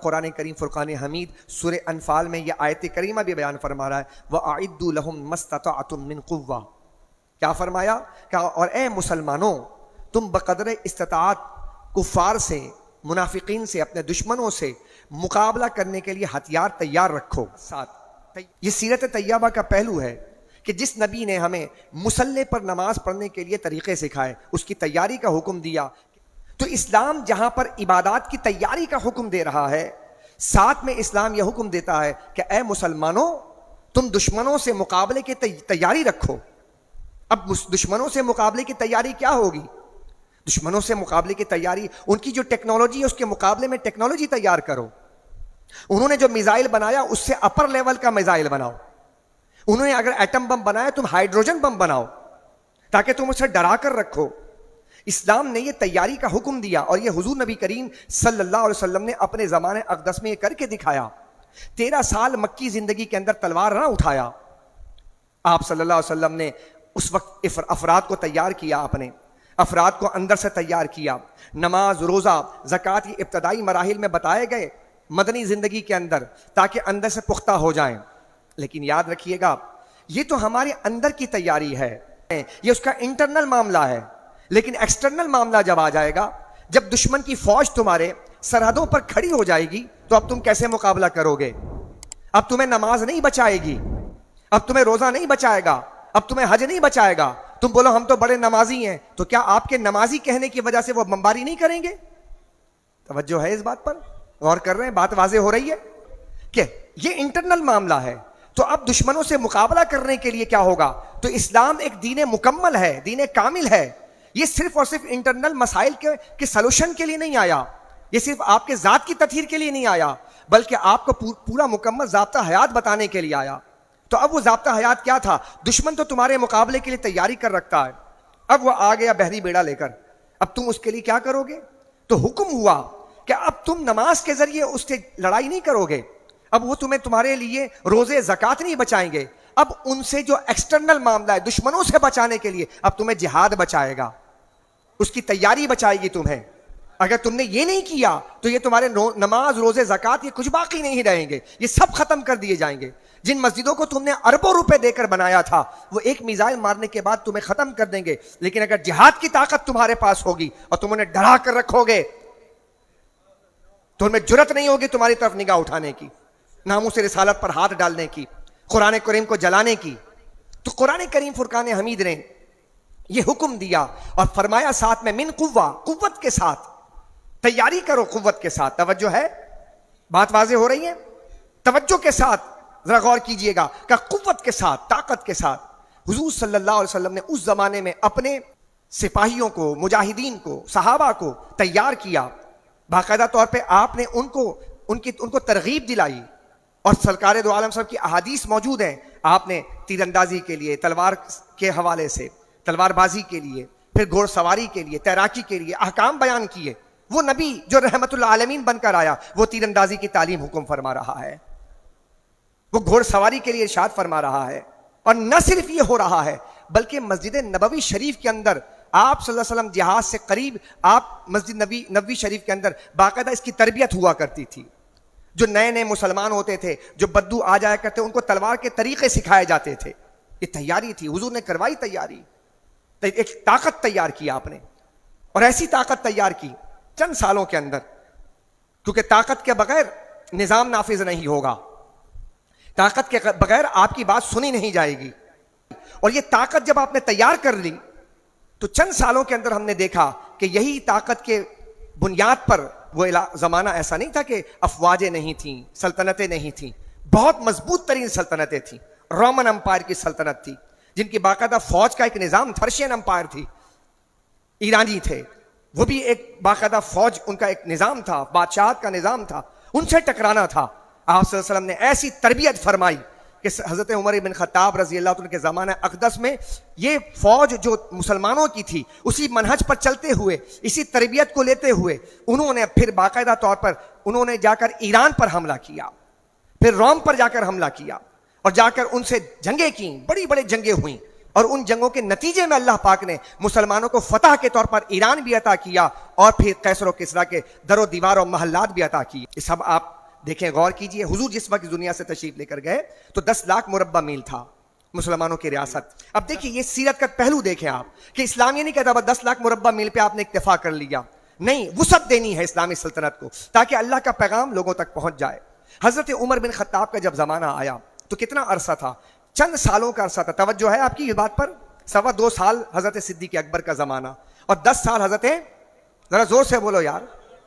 قرآن کریم فرقان حمید سورہ انفال میں یہ آیت کریمہ بھی بیان فرما رہا ہے وَأَعِدُّوا لَهُم مَّا اسْتَطَعْتُم مِّن قُوَّةٍ، کیا فرمایا کہ اور اے مسلمانوں تم بقدر استطاعت کفار سے، منافقین سے، اپنے دشمنوں سے مقابلہ کرنے کے لیے ہتھیار تیار رکھو۔ ساتھ یہ سیرت طیبہ کا پہلو ہے کہ جس نبی نے ہمیں مصلی پر نماز پڑھنے کے لیے طریقے سکھائے، اس کی تیاری کا حکم دیا، تو اسلام جہاں پر عبادات کی تیاری کا حکم دے رہا ہے، ساتھ میں اسلام یہ حکم دیتا ہے کہ اے مسلمانوں تم دشمنوں سے مقابلے کی تیاری رکھو۔ اب دشمنوں سے مقابلے کی تیاری کیا ہوگی؟ دشمنوں سے مقابلے کی تیاری ان کی جو ٹیکنالوجی ہے اس کے مقابلے میں ٹیکنالوجی تیار کرو۔ انہوں نے جو میزائل بنایا اس سے اپر لیول کا میزائل بناؤ۔ انہوں نے اگر ایٹم بم بنایا تم ہائیڈروجن بم بناؤ تاکہ تم اسے ڈرا کر رکھو۔ اسلام نے یہ تیاری کا حکم دیا اور یہ حضور نبی کریم صلی اللہ علیہ وسلم نے اپنے زمانے اقدس میں یہ کر کے دکھایا۔ 13 سال مکی زندگی کے اندر تلوار نہ اٹھایا آپ صلی اللہ علیہ وسلم نے، اس وقت افراد کو تیار کیا، اپنے افراد کو اندر سے تیار کیا۔ نماز، روزہ، زکوٰۃ یہ ابتدائی مراحل میں بتائے گئے مدنی زندگی کے اندر تاکہ اندر سے پختہ ہو جائیں۔ لیکن یاد رکھیے گا یہ تو ہمارے اندر کی تیاری ہے، یہ اس کا انٹرنل معاملہ ہے، لیکن ایکسٹرنل معاملہ جب آ جائے گا، جب دشمن کی فوج تمہارے سرحدوں پر کھڑی ہو جائے گی تو اب تم کیسے مقابلہ کرو گے؟ اب تمہیں نماز نہیں بچائے گی، اب تمہیں روزہ نہیں بچائے گا، اب تمہیں حج نہیں بچائے گا۔ تم بولو ہم تو بڑے نمازی ہیں، تو کیا آپ کے نمازی کہنے کی وجہ سے وہ بمباری نہیں کریں گے؟ توجہ ہے اس بات پر؟ غور کر رہے ہیں؟ بات واضح ہو رہی ہے کہ یہ انٹرنل معاملہ ہے۔ تو اب دشمنوں سے مقابلہ کرنے کے لیے کیا ہوگا؟ تو اسلام ایک دین مکمل ہے، دین کامل ہے۔ یہ صرف اور صرف انٹرنل مسائل کے سلوشن کے لیے نہیں آیا، یہ صرف آپ کے ذات کی تطہیر کے لیے نہیں آیا، بلکہ آپ کو پورا مکمل ضابطہ حیات بتانے کے لیے آیا۔ تو اب وہ ضابطہ حیات کیا تھا؟ دشمن تو تمہارے مقابلے کے لیے تیاری کر رکھتا ہے، اب وہ آ گیا بحری بیڑا لے کر، اب تم اس کے لیے کیا کرو گے؟ تو حکم ہوا کہ اب تم نماز کے ذریعے اس سے لڑائی نہیں کرو گے، اب وہ تمہارے لیے روزے زکوٰۃ نہیں بچائیں گے، اب ان سے جو ایکسٹرنل معاملہ ہے دشمنوں سے بچانے کے لیے اب تمہیں جہاد بچائے گا، اس کی تیاری بچائے گی تمہیں۔ اگر تم نے یہ نہیں کیا تو یہ تمہارے نماز، روزے، زکوٰۃ یہ کچھ باقی نہیں رہیں گے، یہ سب ختم کر دیے جائیں گے۔ جن مسجدوں کو تم نے اربوں روپے دے کر بنایا تھا وہ ایک میزائل مارنے کے بعد تمہیں ختم کر دیں گے، لیکن اگر جہاد کی طاقت تمہارے پاس ہوگی اور تم انہیں ڈرا کر رکھو گے تو ان میں جرت نہیں ہوگی تمہاری طرف نگاہ اٹھانے کی، ناموس رسالت پر ہاتھ ڈالنے کی، قرآن کریم کو جلانے کی۔ تو قرآن کریم فرقان حمید نے یہ حکم دیا اور فرمایا ساتھ میں من قوہ، قوت کے ساتھ تیاری کرو، قوت کے ساتھ۔ توجہ ہے؟ بات واضح ہو رہی ہے؟ توجہ کے ساتھ ذرا غور کیجئے گا کہ قوت کے ساتھ، طاقت کے ساتھ حضور صلی اللہ علیہ وسلم نے اس زمانے میں اپنے سپاہیوں کو، مجاہدین کو، صحابہ کو تیار کیا۔ باقاعدہ طور پہ آپ نے ان کو ترغیب دلائی، اور سرکار دو عالم صاحب کی احادیث موجود ہیں۔ آپ نے تیر اندازی کے لیے، تلوار کے حوالے سے، تلوار بازی کے لیے، پھر گھوڑ سواری کے لیے، تیراکی کے لیے احکام بیان کیے۔ وہ نبی جو رحمت اللہ عالمین بن کر آیا وہ تیر اندازی کی تعلیم حکم فرما رہا ہے، وہ گھوڑ سواری کے لیے ارشاد فرما رہا ہے۔ اور نہ صرف یہ ہو رہا ہے بلکہ مسجد نبوی شریف کے اندر آپ صلی اللہ علیہ وسلم جہاد سے قریب، آپ مسجد نبوی شریف کے اندر باقاعدہ اس کی تربیت ہوا کرتی تھی۔ جو نئے نئے مسلمان ہوتے تھے، جو بدو آ جایا کرتے، ان کو تلوار کے طریقے سکھائے جاتے تھے۔ یہ تیاری تھی، حضور نے کروائی تیاری، ایک طاقت تیار کی آپ نے، اور ایسی طاقت تیار کی چند سالوں کے اندر، کیونکہ طاقت کے بغیر نظام نافذ نہیں ہوگا، طاقت کے بغیر آپ کی بات سنی نہیں جائے گی۔ اور یہ طاقت جب آپ نے تیار کر لی تو چند سالوں کے اندر ہم نے دیکھا کہ یہی طاقت کے بنیاد پر، وہ زمانہ ایسا نہیں تھا کہ افواجیں نہیں تھیں، سلطنتیں نہیں تھیں، بہت مضبوط ترین سلطنتیں تھیں۔ رومن امپائر کی سلطنت تھی جن کی باقاعدہ فوج کا ایک نظام، پرشین امپائر تھی، ایرانی تھے، وہ بھی ایک باقاعدہ فوج، ان کا ایک نظام تھا، بادشاہت کا نظام تھا، ان سے ٹکرانا تھا۔ آپ صلی اللہ علیہ وسلم نے ایسی تربیت فرمائی کہ حضرت عمر بن خطاب رضی اللہ عنہ کے زمانہ اقدس میں یہ فوج جو مسلمانوں کی تھی، اسی منہج پر چلتے ہوئے، اسی تربیت کو لیتے ہوئے انہوں نے پھر باقاعدہ طور پر انہوں نے جا کر ایران پر حملہ کیا، پھر روم پر جا کر حملہ کیا، اور جا کر ان سے جنگیں کیں، بڑی بڑی جنگیں ہوئیں۔ اور ان جنگوں کے نتیجے میں اللہ پاک نے مسلمانوں کو فتح کے طور پر ایران بھی عطا کیا اور پھر قیصر و کسریٰ کے در و دیوار اور محلات بھی عطا کیے. یہ سب آپ دیکھیں, غور کیجئے. حضور جس وقت دنیا سے تشریف لے کر گئے تو 10 لاکھ مربع میل تھا مسلمانوں کی ریاست. اب دیکھیں یہ سیرت کا پہلو دیکھیں آپ کہ اسلام یہ نہیں کہتا بس 10 لاکھ مربع میل پہ آپ نے اکتفا کر لیا. نہیں, وسعت دینی ہے اسلامی سلطنت کو تاکہ اللہ کا پیغام لوگوں تک پہنچ جائے. حضرت عمر بن خطاب کا جب زمانہ آیا تو کتنا عرصہ تھا؟ چند سالوں کا عرصہ تھا. توجہ ہے آپ کی یہ بات پر؟ 2.25 سال حضرت صدیق اکبر کا زمانہ اور 10 سال حضرت, ذرا زور سے بولو یار,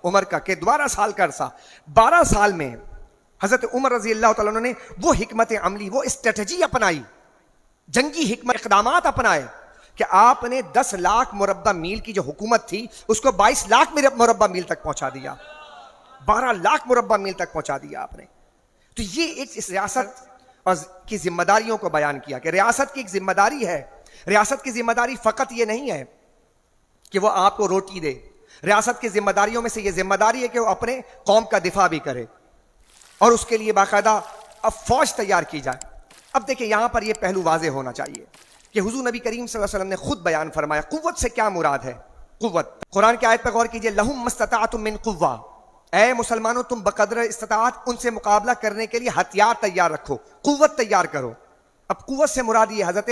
عمر کا, کہ 12 سال کا عرصہ. 12 سال میں حضرت عمر رضی اللہ تعالیٰ عنہ نے وہ حکمت عملی, وہ اسٹریٹجی اپنائی, جنگی حکمت اقدامات اپنائے کہ آپ نے 10 لاکھ مربع میل کی جو حکومت تھی اس کو 22 لاکھ مربع میل تک پہنچا دیا. 12 لاکھ مربع میل تک پہنچا دیا آپ نے. تو یہ ایک اس ریاست کی ذمہ داریوں کو بیان کیا کہ ریاست کی ایک ذمہ داری ہے. ریاست کی ذمہ داری فقط یہ نہیں ہے کہ وہ آپ کو روٹی دے. ریاست کی ذمہ داریوں میں سے یہ ذمہ داری ہے کہ وہ اپنے قوم کا دفاع بھی کرے اور اس کے لیے باقاعدہ اب فوج تیار کی جائے. اب دیکھیں یہاں پر یہ پہلو واضح ہونا چاہیے کہ حضور نبی کریم صلی اللہ علیہ وسلم نے خود بیان فرمایا قوت سے کیا مراد ہے. قوت, قرآن کی آیت پر غور کیجئے, لہم مستطاعتم من قوہ, اے مسلمانوں تم بقدر استطاعت ان سے مقابلہ کرنے کے لیے ہتھیار تیار رکھو, قوت تیار کرو. اب قوت سے مراد یہ حضرت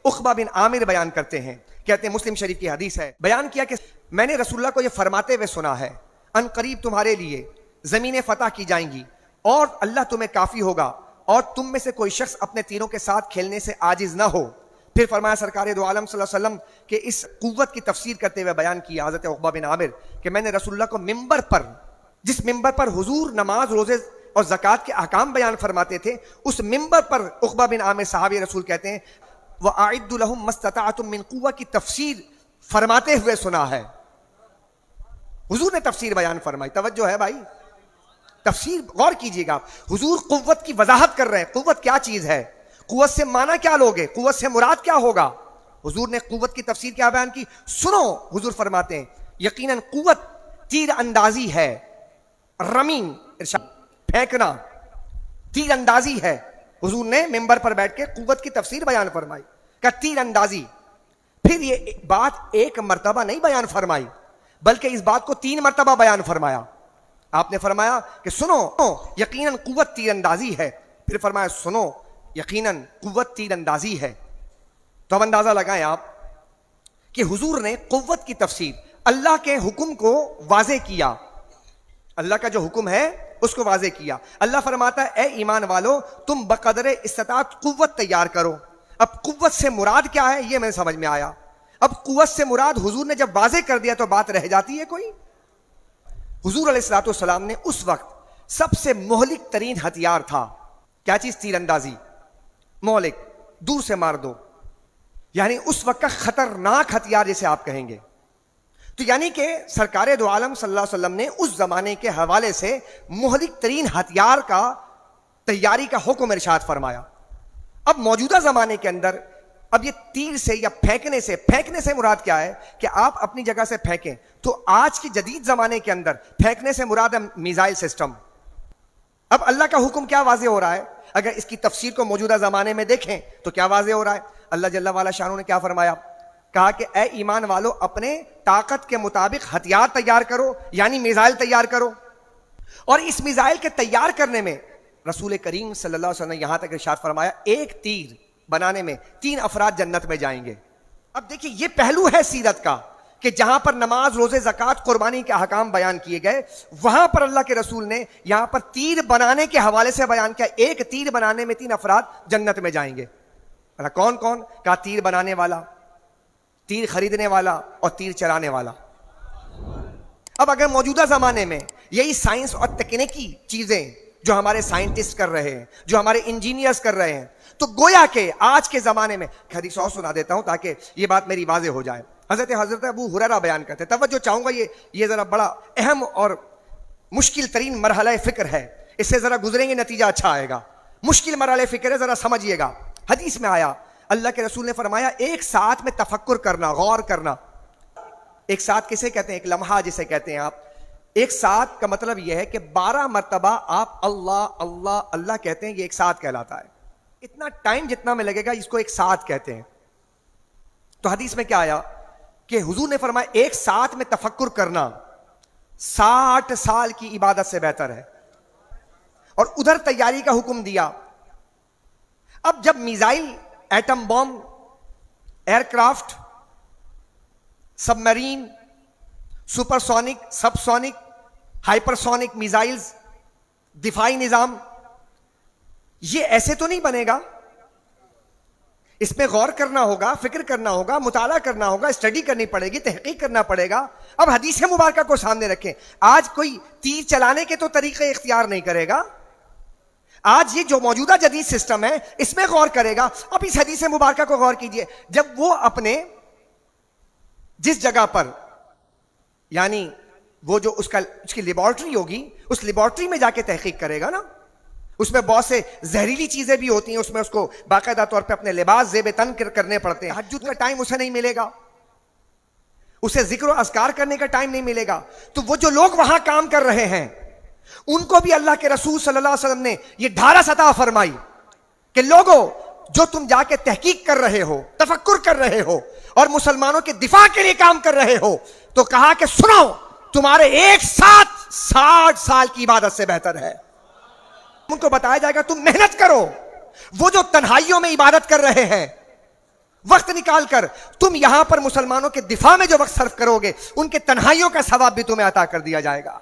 عقبہ بن عامر بیان کرتے ہیں, کہتے ہیں مسلم شریف کی حدیث ہے, بیان کیا کہ میں نے رسول اللہ کو یہ فرماتے ہوئے سنا ہے ان قریب تمہارے لیے زمینیں فتح کی جائیں گی اور اللہ تمہیں کافی ہوگا اور تم میں سے کوئی شخص اپنے تیروں کے ساتھ کھیلنے سے عاجز نہ ہو. پھر فرمایا سرکار دو عالم صلی اللہ علیہ وسلم کہ اس قوت کی تفسیر کرتے ہوئے بیان کیا حضرت عقبہ بن عامر کہ میں نے رسول اللہ کو ممبر پر, جس ممبر پر حضور نماز, روزے اور زکوٰۃ کے احکام بیان فرماتے تھے, اس ممبر پر عقبہ بن عامر صحابی رسول کہتے ہیں وَأَعِدُّ لَهُم مَّا اسْتَطَعْتُم مِّن قُوَّةٍ کی تفسیر فرماتے ہوئے سنا ہے. حضور نے تفسیر بیان فرمائی. توجہ ہے بھائی, تفسیر غور کیجیے گا. حضور قوت کی وضاحت کر رہے ہیں. قوت کیا چیز ہے, قوت سے معنی کیا لوگے, قوت سے مراد کیا ہوگا. حضور نے قوت کی تفسیر کیا بیان کی, سنو. حضور فرماتے ہیں یقیناً قوت تیر اندازی ہے, رمین پھینکنا, تیر اندازی ہے. حضور نے ممبر پر بیٹھ کے قوت کی تفسیر بیان فرمائی کہ تیر اندازی. پھر یہ بات ایک مرتبہ نہیں بیان فرمائی بلکہ اس بات کو 3 مرتبہ بیان فرمایا. آپ نے فرمایا کہ سنو یقیناً قوت تیر اندازی ہے, پھر فرمایا سنو یقیناً قوت تیر اندازی ہے. تو اب اندازہ لگائیں آپ کہ حضور نے قوت کی تفسیر اللہ کے حکم کو واضح کیا, اللہ کا جو حکم ہے اس کو واضح کیا. اللہ فرماتا ہے اے ایمان والو تم بقدر استطاعت قوت تیار کرو. اب قوت سے مراد کیا ہے یہ میں سمجھ میں آیا. اب قوت سے مراد حضور نے جب واضح کر دیا تو بات رہ جاتی ہے کوئی. حضور علیہ الصلوۃ والسلام نے اس وقت سب سے مہلک ترین ہتھیار تھا, کیا چیز؟ تیر اندازی. مہلک, دور سے مار دو, یعنی اس وقت کا خطرناک ہتھیار جسے آپ کہیں گے. تو یعنی کہ سرکار دو عالم صلی اللہ علیہ وسلم نے اس زمانے کے حوالے سے مہلک ترین ہتھیار کا تیاری کا حکم ارشاد فرمایا. اب موجودہ زمانے کے اندر اب یہ تیر سے یا پھینکنے سے مراد کیا ہے کہ آپ اپنی جگہ سے پھینکیں. تو آج کی جدید زمانے کے اندر پھینکنے سے مراد ہے میزائل سسٹم. اب اللہ کا حکم کیا واضح ہو رہا ہے, اگر اس کی تفسیر کو موجودہ زمانے میں دیکھیں تو کیا واضح ہو رہا ہے. اللہ جل وعلا شانہ نے کیا فرمایا, کہا کہ اے ایمان والو اپنے طاقت کے مطابق ہتھیار تیار کرو, یعنی میزائل تیار کرو. اور اس میزائل کے تیار کرنے میں رسول کریم صلی اللہ علیہ وسلم نے یہاں تک ارشاد فرمایا ایک تیر بنانے میں 3 افراد جنت میں جائیں گے. اب دیکھیں یہ پہلو ہے سیرت کا کہ جہاں پر نماز, روزے, زکوٰۃ, قربانی کے احکام بیان کیے گئے, وہاں پر اللہ کے رسول نے یہاں پر تیر بنانے کے حوالے سے بیان کیا ایک تیر بنانے میں 3 افراد جنت میں جائیں گے. کون کون؟ کہا تیر بنانے والا, تیر خریدنے والا اور تیر چلانے والا. اب اگر موجودہ زمانے میں یہی سائنس اور تکنیکی چیزیں جو ہمارے سائنٹسٹ کر رہے ہیں, جو ہمارے انجینئرز کر رہے ہیں, تو گویا کہ آج کے زمانے میں حدیث اور سنا دیتا ہوں تاکہ یہ بات میری واضح ہو جائے. حضرت ابو ہریرہ بیان کرتے, توجہ چاہوں گا, یہ ذرا بڑا اہم اور مشکل ترین مرحلہ فکر ہے, اس سے ذرا گزریں گے نتیجہ اچھا آئے گا. مشکل مرحلہ فکر ہے, ذرا سمجھیے گا. حدیث میں آیا اللہ کے رسول نے فرمایا ایک ساتھ میں تفکر کرنا, غور کرنا. ایک ساتھ کسے کہتے ہیں؟ ایک لمحہ جسے کہتے ہیں آپ. ایک ساتھ کا مطلب یہ ہے کہ 12 مرتبہ آپ اللہ اللہ اللہ کہتے ہیں, یہ ایک ساتھ کہلاتا ہے. اتنا ٹائم جتنا میں لگے گا اس کو ایک ساتھ کہتے ہیں. تو حدیث میں کیا آیا کہ حضور نے فرمایا ایک ساتھ میں تفکر کرنا 60 سال کی عبادت سے بہتر ہے، اور ادھر تیاری کا حکم دیا. اب جب missile, atom bomb, aircraft, submarine, supersonic, subsonic, hypersonic missiles, دفاعی نظام، یہ ایسے تو نہیں بنے گا. اس میں غور کرنا ہوگا، فکر کرنا ہوگا، مطالعہ کرنا ہوگا، اسٹڈی کرنی پڑے گی، تحقیق کرنا پڑے گا. اب حدیث مبارکہ کو سامنے رکھیں. آج کوئی تیر چلانے کے تو طریقے اختیار نہیں کرے گا، آج یہ جو موجودہ جدید سسٹم ہے اس میں غور کرے گا. اب اس حدیث مبارکہ کو غور کیجئے. جب وہ اپنے جس جگہ پر، یعنی وہ جو اس کی لیبارٹری ہوگی، اس لیبارٹری میں جا کے تحقیق کرے گا نا، اس میں بہت سے زہریلی چیزیں بھی ہوتی ہیں، اس میں اس کو باقاعدہ طور پہ اپنے لباس زیب تن کرنے پڑتے ہیں. تہجد کا ٹائم اسے نہیں ملے گا، اسے ذکر و اذکار کرنے کا ٹائم نہیں ملے گا. تو وہ جو لوگ وہاں کام کر رہے ہیں ان کو بھی اللہ کے رسول صلی اللہ علیہ وسلم نے یہ ڈھارس عطا فرمائی کہ لوگوں جو تم جا کے تحقیق کر رہے ہو، تفکر کر رہے ہو اور مسلمانوں کے دفاع کے لیے کام کر رہے ہو، تو کہا کہ سنو، تمہارے ایک ساتھ 60 سال کی عبادت سے بہتر ہے. ان کو بتایا جائے گا تم محنت کرو. وہ جو تنہائیوں میں عبادت کر رہے ہیں، وقت نکال کر تم یہاں پر مسلمانوں کے دفاع میں جو وقت صرف کرو گے، ان کے تنہائیوں کا ثواب بھی تمہیں عطا کر دیا جائے گا.